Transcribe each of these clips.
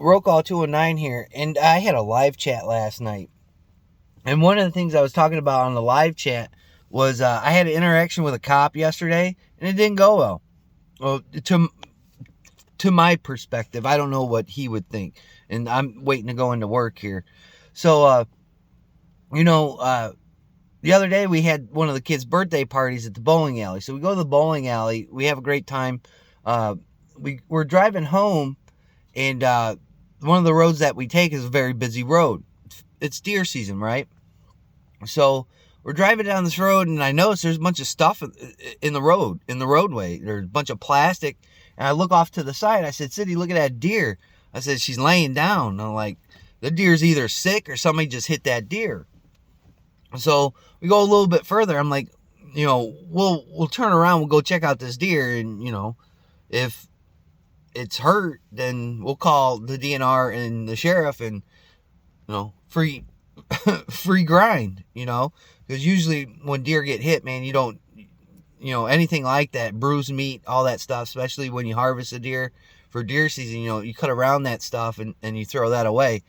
Rocall 209 here, and I had a live chat last night. And one of the things I was talking about on the live chat was I had an interaction with a cop yesterday, and it didn't go well. Well, to my perspective, I don't know what he would think, and I'm waiting to go into work here. So, the other day we had one of the kids' birthday parties at the bowling alley. So we go to the bowling alley, we have a great time. We're driving home, and one of the roads that we take is a very busy road. It's deer season, right? So we're driving down this road, and I notice there's a bunch of stuff in the roadway. There's a bunch of plastic, and I look off to the side. I said, Cindy, look at that deer. I said, she's laying down. And I'm like, the deer's either sick or somebody just hit that deer. So we go a little bit further. I'm like, we'll turn around, we'll go check out this deer, and if it's hurt, then we'll call the DNR and the sheriff, and free grind, because usually when deer get hit, man, you don't, anything like that, bruised meat, all that stuff, especially when you harvest a deer for deer season, you cut around that stuff and you throw that away.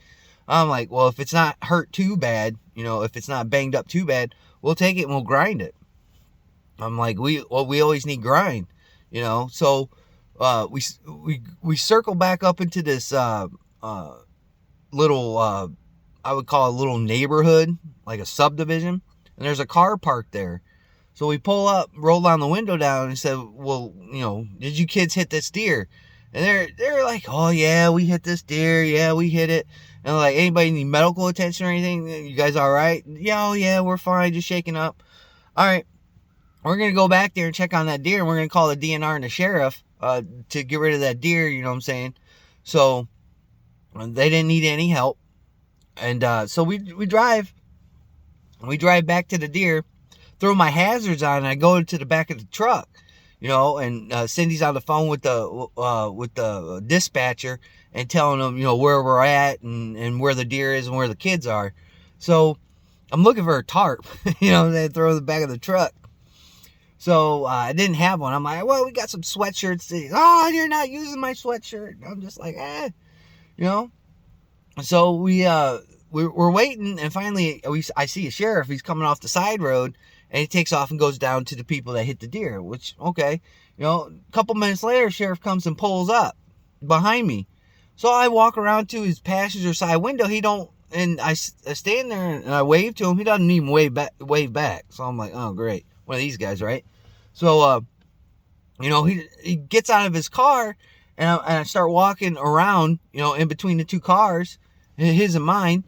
I'm like, well, if it's not hurt too bad, if it's not banged up too bad, we'll take it and we'll grind it. I'm like, we always need grind, so we circle back up into this little I would call it a little neighborhood, like a subdivision, and there's a car parked there. So we pull up, roll down the window down, and said, well, did you kids hit this deer? And they're like, oh yeah, we hit this deer, yeah, we hit it. And like, anybody need medical attention or anything? You guys all right? Yeah, oh yeah, we're fine, just shaking up. All right, we're gonna go back there and check on that deer, and we're gonna call the DNR and the sheriff to get rid of that deer. You know what I'm saying? So they didn't need any help, and so we drive back to the deer, throw my hazards on, and I go to the back of the truck, and Cindy's on the phone with the dispatcher and telling them, where we're at and where the deer is and where the kids are. So I'm looking for a tarp, they throw the back of the truck. So I didn't have one. I'm like, well, we got some sweatshirts. Oh, you're not using my sweatshirt. I'm just like, So we're waiting, and finally I see a sheriff. He's coming off the side road, and he takes off and goes down to the people that hit the deer, which, okay. A couple minutes later, sheriff comes and pulls up behind me. So I walk around to his passenger side window. And I stand there and I wave to him. He doesn't even wave back. So I'm like, oh, great. One of these guys, right? So, he gets out of his car, and I start walking around, in between the two cars, his and mine.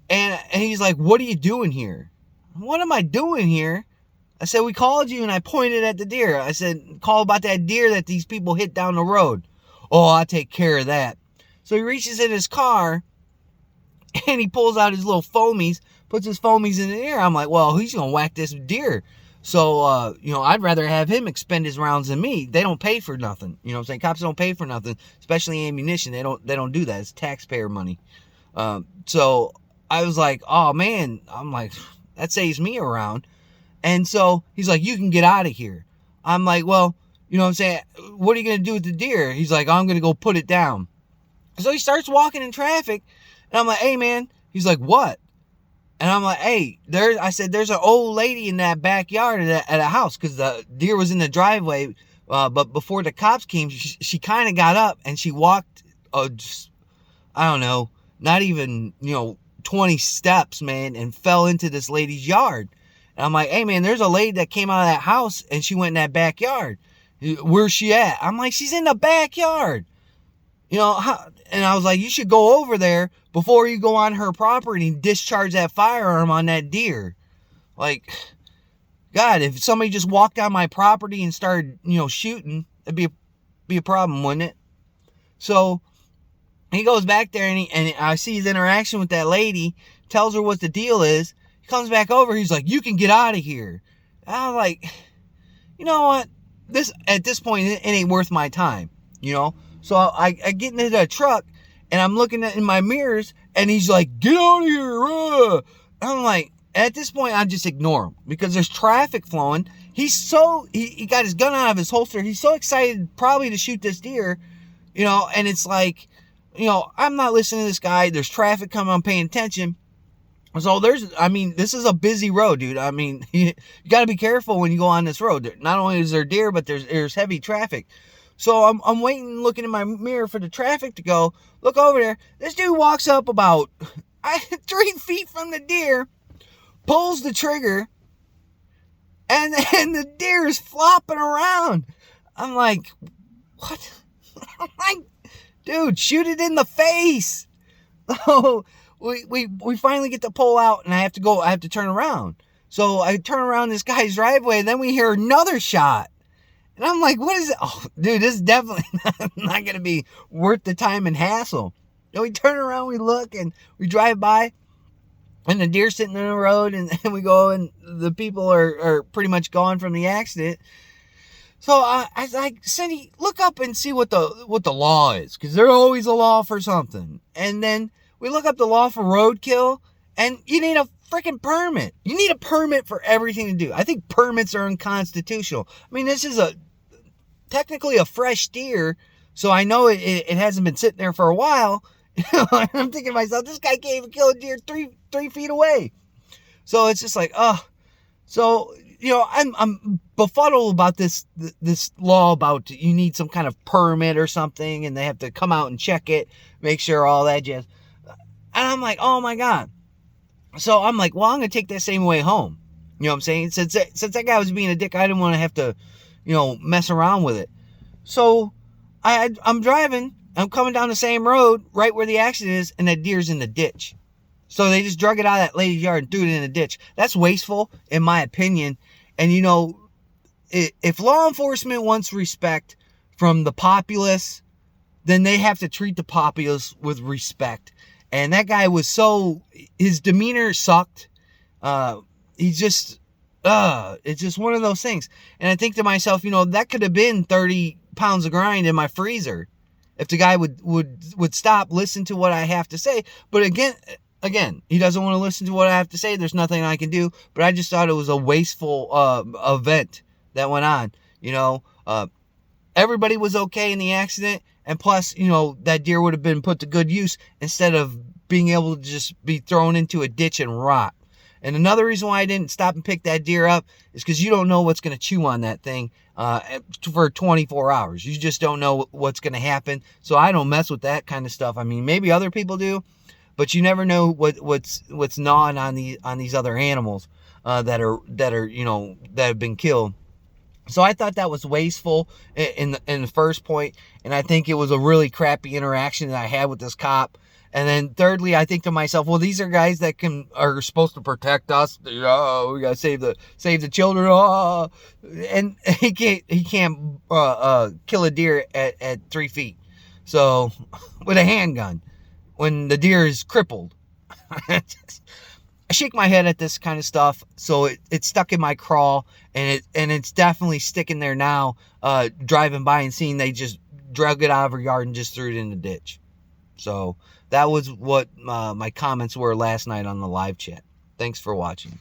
And he's like, what are you doing here? What am I doing here? I said, we called you, and I pointed at the deer. I said, call about that deer that these people hit down the road. Oh, I'll take care of that. So he reaches in his car, and he pulls out his little foamies, puts his foamies in the air. I'm like, well, he's going to whack this deer. So, I'd rather have him expend his rounds than me. They don't pay for nothing. You know what I'm saying? Cops don't pay for nothing, especially ammunition. They don't do that. It's taxpayer money. So I was like, oh man, I'm like, that saves me around. And so he's like, you can get out of here. I'm like, well, you know what I'm saying? What are you going to do with the deer? He's like, I'm going to go put it down. So he starts walking in traffic, and I'm like, hey man. He's like, what? And I'm like, hey, there's an old lady in that backyard at a house, because the deer was in the driveway. But before the cops came, she kind of got up and she walked, just, I don't know, not even, 20 steps, man, and fell into this lady's yard. And I'm like, hey man, there's a lady that came out of that house and she went in that backyard. Where's she at? I'm like, she's in the backyard. And I was like, you should go over there before you go on her property and discharge that firearm on that deer. Like, God, if somebody just walked on my property and started, shooting, it'd be a problem, wouldn't it? So he goes back there, and I see his interaction with that lady, tells her what the deal is. He comes back over, he's like, you can get out of here. And I was like, you know what? At this point, it ain't worth my time, So I get into the truck, and I'm looking in my mirrors, and he's like, get out of here. And I'm like, at this point, I just ignore him, because there's traffic flowing. He got his gun out of his holster. He's so excited probably to shoot this deer, and it's like, I'm not listening to this guy. There's traffic coming. I'm paying attention. So this is a busy road, dude. I mean, you got to be careful when you go on this road. Not only is there deer, but there's heavy traffic. So I'm waiting, looking in my mirror for the traffic to go. Look over there. This dude walks up about 3 feet from the deer, pulls the trigger, and the deer is flopping around. I'm like, what? I'm like, dude, shoot it in the face. So we finally get to pull out, and I have to turn around. So I turn around this guy's driveway, and then we hear another shot. And I'm like, what is it? Oh, dude, this is definitely not going to be worth the time and hassle. And we turn around, we look, and we drive by, and the deer's sitting in the road, and we go, and the people are pretty much gone from the accident. So I was like, Cindy, look up and see what the law is, because there's always a law for something. And then we look up the law for roadkill, and you need a freaking permit. You need a permit for everything to do. I think permits are unconstitutional. I mean, this is technically a fresh deer, so I know it hasn't been sitting there for a while. I'm thinking to myself, this guy can't even kill a deer three feet away. So it's just like, so I'm befuddled about this law about you need some kind of permit or something, and they have to come out and check it, make sure all that jazz. And I'm like, oh my God. So I'm like, well, I'm going to take that same way home. You know what I'm saying? Since that guy was being a dick, I didn't want to have to, mess around with it. So I'm driving, I'm coming down the same road, right where the accident is, and that deer's in the ditch. So they just drug it out of that lady's yard and threw it in the ditch. That's wasteful, in my opinion. And, if law enforcement wants respect from the populace, then they have to treat the populace with respect. And that guy was his demeanor sucked. It's just one of those things. And I think to myself, that could have been 30 pounds of grind in my freezer if the guy would stop, listen to what I have to say. But again, he doesn't want to listen to what I have to say. There's nothing I can do. But I just thought it was a wasteful event that went on. Everybody was okay in the accident. And plus, that deer would have been put to good use instead of being able to just be thrown into a ditch and rot. And another reason why I didn't stop and pick that deer up is because you don't know what's going to chew on that thing for 24 hours. You just don't know what's going to happen. So I don't mess with that kind of stuff. I mean, maybe other people do, but you never know what's gnawing on these other animals that have been killed. So I thought that was wasteful in the first point, and I think it was a really crappy interaction that I had with this cop. And then thirdly, I think to myself, well, these are guys that are supposed to protect us. We gotta save the children. And he can't kill a deer at 3 feet. So with a handgun when the deer is crippled. I shake my head at this kind of stuff, so it's stuck in my craw, and it's definitely sticking there now. Driving by and seeing they just drug it out of her yard and just threw it in the ditch. So that was what my comments were last night on the live chat. Thanks for watching.